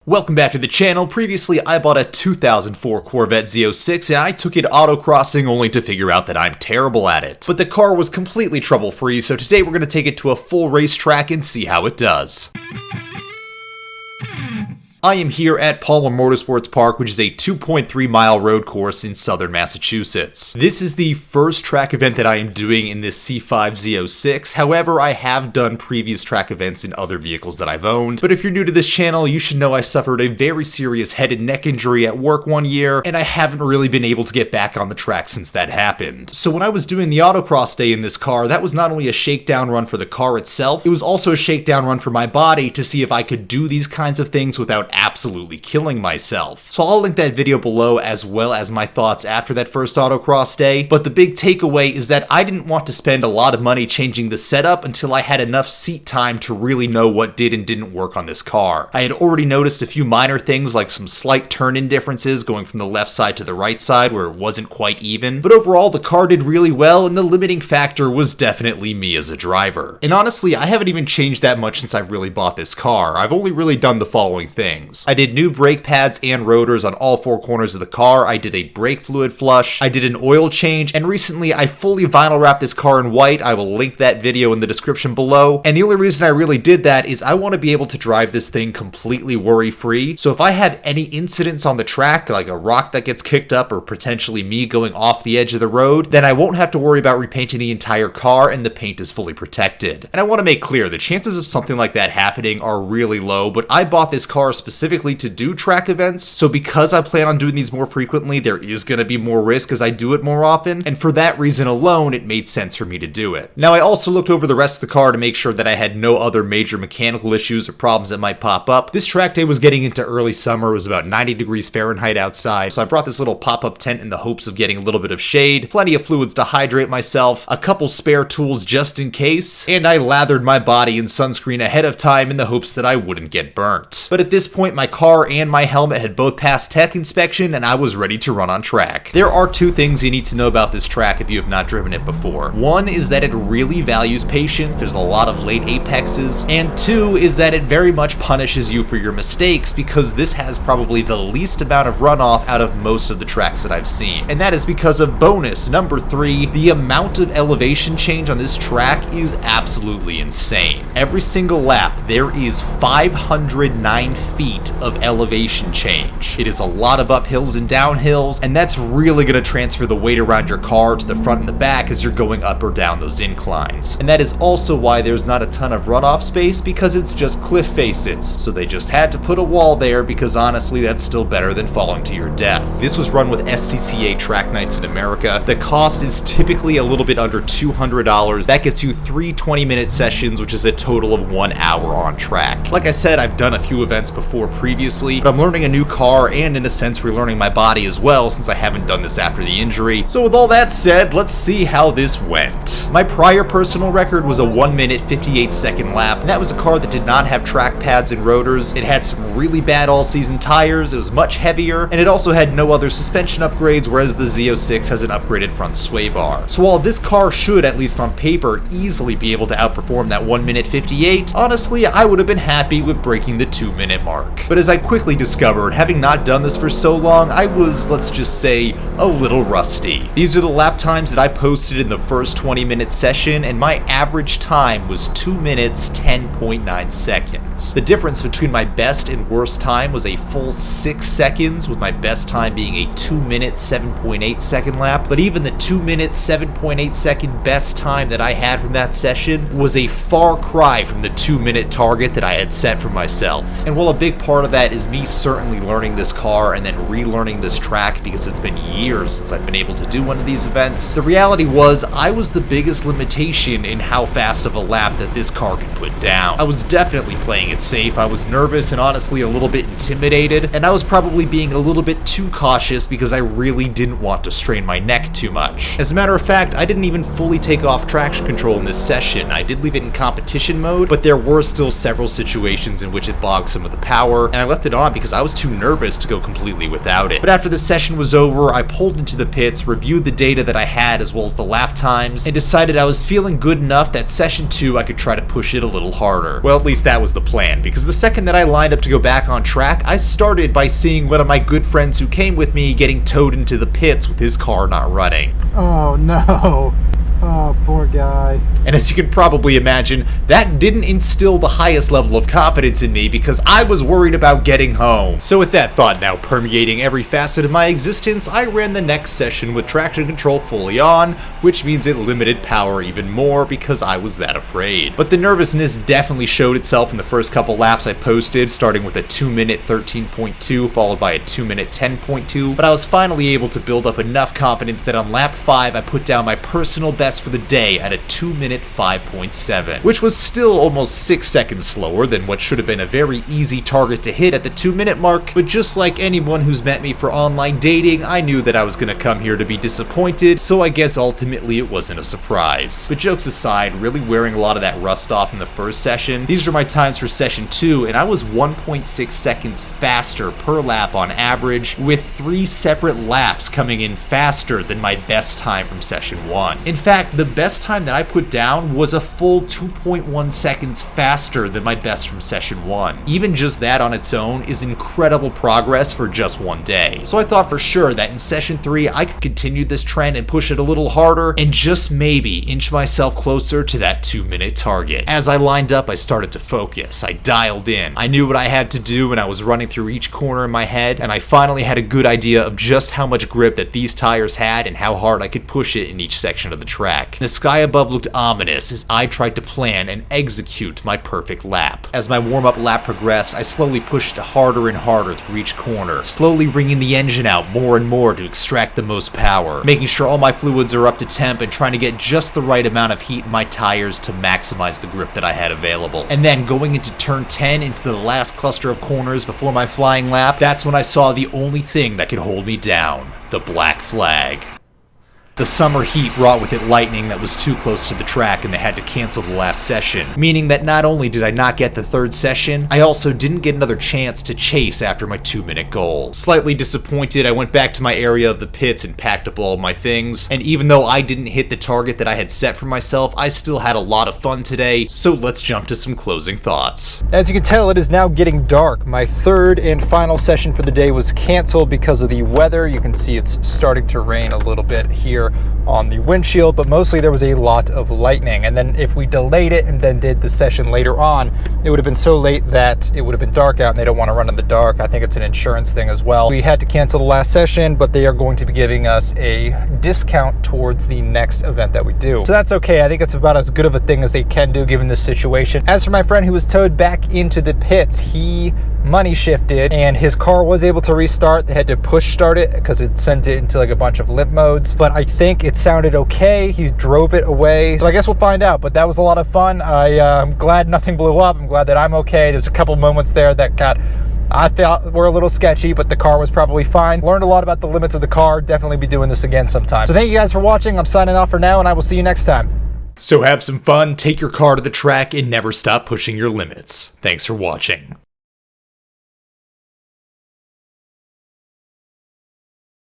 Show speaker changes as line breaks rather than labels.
Welcome back to the channel. Previously, I bought a 2004 Corvette Z06 and I took it autocrossing only to figure out that I'm terrible at it. But the car was completely trouble-free, so today we're going to take it to a full racetrack and see how it does. I am here at Palmer Motorsports Park, which is a 2.3 mile road course in southern Massachusetts. This is the first track event that I am doing in this C5 Z06. However, I have done previous track events in other vehicles that I've owned. But if you're new to this channel, you should know I suffered a very serious head and neck injury at work one year, and I haven't really been able to get back on the track since that happened. So when I was doing the autocross day in this car, that was not only a shakedown run for the car itself, it was also a shakedown run for my body to see if I could do these kinds of things without absolutely killing myself. So I'll link that video below as well as my thoughts after that first autocross day, but the big takeaway is that I didn't want to spend a lot of money changing the setup until I had enough seat time to really know what did and didn't work on this car. I had already noticed a few minor things like some slight turn-in differences going from the left side to the right side where it wasn't quite even, but overall the car did really well and the limiting factor was definitely me as a driver. And honestly, I haven't even changed that much since I've really bought this car. I've only really done the following things. I did new brake pads and rotors on all four corners of the car, I did a brake fluid flush, I did an oil change, and recently I fully vinyl wrapped this car in white. I will link that video in the description below, and the only reason I really did that is I want to be able to drive this thing completely worry-free, so if I have any incidents on the track, like a rock that gets kicked up or potentially me going off the edge of the road, then I won't have to worry about repainting the entire car and the paint is fully protected. And I want to make clear, the chances of something like that happening are really low, but I bought this car specifically to do track events, so because I plan on doing these more frequently, there is going to be more risk as I do it more often, and for that reason alone, it made sense for me to do it. Now, I also looked over the rest of the car to make sure that I had no other major mechanical issues or problems that might pop up. This track day was getting into early summer, it was about 90 degrees Fahrenheit outside, so I brought this little pop-up tent in the hopes of getting a little bit of shade, plenty of fluids to hydrate myself, a couple spare tools just in case, and I lathered my body in sunscreen ahead of time in the hopes that I wouldn't get burnt. But at this point, my car and my helmet had both passed tech inspection and I was ready to run on track. There are two things you need to know about this track if you have not driven it before. One is that it really values patience, there's a lot of late apexes, and two is that it very much punishes you for your mistakes because this has probably the least amount of runoff out of most of the tracks that I've seen. And that is because of bonus number 3, the amount of elevation change on this track is absolutely insane. Every single lap, there is 509 feet of elevation change. It is a lot of uphills and downhills, and that's really going to transfer the weight around your car to the front and the back as you're going up or down those inclines. And that is also why there's not a ton of runoff space, because it's just cliff faces. So they just had to put a wall there because honestly that's still better than falling to your death. This was run with SCCA track nights in America. The cost is typically a little bit under $200. That gets you 3 20-minute sessions, which is a total of 1 hour on track. Like I said, I've done a few events before previously, but I'm learning a new car and in a sense relearning my body as well since I haven't done this after the injury. So with all that said, let's see how this went. My prior personal record was a 1 minute 58 second lap, and that was a car that did not have track pads and rotors. It had some really bad all-season tires, it was much heavier, and it also had no other suspension upgrades, whereas the Z06 has an upgraded front sway bar. So while this car should, at least on paper, easily be able to outperform that 1 minute 58, honestly I would have been happy with breaking the 2 minute mark. But as I quickly discovered, having not done this for so long, I was, let's just say, a little rusty. These are the lap times that I posted in the first 20-minute session, and my average time was 2 minutes 10.9 seconds. The difference between my best and worst time was a full 6 seconds, with my best time being a 2 minute 7.8 second lap, but even the 2 minute 7.8 second best time that I had from that session was a far cry from the 2 minute target that I had set for myself. And while a big part of that is me certainly learning this car and then relearning this track because it's been years since I've been able to do one of these events, the reality was I was the biggest limitation in how fast of a lap that this car could put down. I was definitely playing it safe, I was nervous and honestly a little bit intimidated, and I was probably being a little bit too cautious because I really didn't want to strain my neck too much. As a matter of fact, I didn't even fully take off traction control in this session. I did leave it in competition mode, but there were still several situations in which it bogged some of the power power, and I left it on because I was too nervous to go completely without it. But after the session was over, I pulled into the pits, reviewed the data that I had as well as the lap times, and decided I was feeling good enough that session 2 I could try to push it a little harder. Well, at least that was the plan, because the second that I lined up to go back on track, I started by seeing one of my good friends who came with me getting towed into the pits with his car not running.
Oh no. Oh, poor guy.
And as you can probably imagine, that didn't instill the highest level of confidence in me because I was worried about getting home. So with that thought now permeating every facet of my existence, I ran the next session with traction control fully on, which means it limited power even more because I was that afraid. But the nervousness definitely showed itself in the first couple laps I posted, starting with a 2-minute 13.2 followed by a 2-minute 10.2, but I was finally able to build up enough confidence that on lap 5 I put down my personal best for the day at a 2-minute 5.7, which was still almost 6 seconds slower than what should have been a very easy target to hit at the 2-minute mark. But just like anyone who's met me for online dating, I knew that I was gonna come here to be disappointed, so I guess ultimately it wasn't a surprise. But jokes aside, really wearing a lot of that rust off in the first session, these are my times for session 2, and I was 1.6 seconds faster per lap on average, with 3 separate laps coming in faster than my best time from session 1. In fact, the best time that I put down was a full 2.1 seconds faster than my best from session 1. Even just that on its own is incredible progress for just one day. So I thought for sure that in session 3 I could continue this trend and push it a little harder and just maybe inch myself closer to that 2-minute target. As I lined up, I started to focus. I dialed in. I knew what I had to do and I was running through each corner in my head, and I finally had a good idea of just how much grip that these tires had and how hard I could push it in each section of the track. The sky above looked ominous as I tried to plan and execute my perfect lap. As my warm-up lap progressed, I slowly pushed harder and harder through each corner, slowly wringing the engine out more and more to extract the most power, making sure all my fluids are up to temp and trying to get just the right amount of heat in my tires to maximize the grip that I had available. And then going into turn 10 into the last cluster of corners before my flying lap, that's when I saw the only thing that could hold me down: the black flag. The summer heat brought with it lightning that was too close to the track and they had to cancel the last session, meaning that not only did I not get the third session, I also didn't get another chance to chase after my 2-minute goal. Slightly disappointed, I went back to my area of the pits and packed up all my things, and even though I didn't hit the target that I had set for myself, I still had a lot of fun today, so let's jump to some closing thoughts.
As you can tell, it is now getting dark. My third and final session for the day was canceled because of the weather. You can see it's starting to rain a little bit here on the windshield, but mostly there was a lot of lightning. And then if we delayed it and then did the session later on, it would have been so late that it would have been dark out and they don't want to run in the dark. I think it's an insurance thing as well. We had to cancel the last session, but they are going to be giving us a discount towards the next event that we do. So that's okay. I think it's about as good of a thing as they can do given this situation. As for my friend who was towed back into the pits, he money shifted and his car was able to restart. They had to push start it because it sent it into like a bunch of limp modes, but I think it sounded okay. He drove it away, so I guess we'll find out. But that was a lot of fun. I'm glad nothing blew up. I'm glad that I'm okay. There's a couple moments there that I thought were a little sketchy, but the car was probably fine. Learned a lot about the limits of the car. Definitely be doing this again sometime. So thank you guys for watching. I'm signing off for now, and I will see you next time.
So have some fun, take your car to the track, and never stop pushing your limits. Thanks for watching.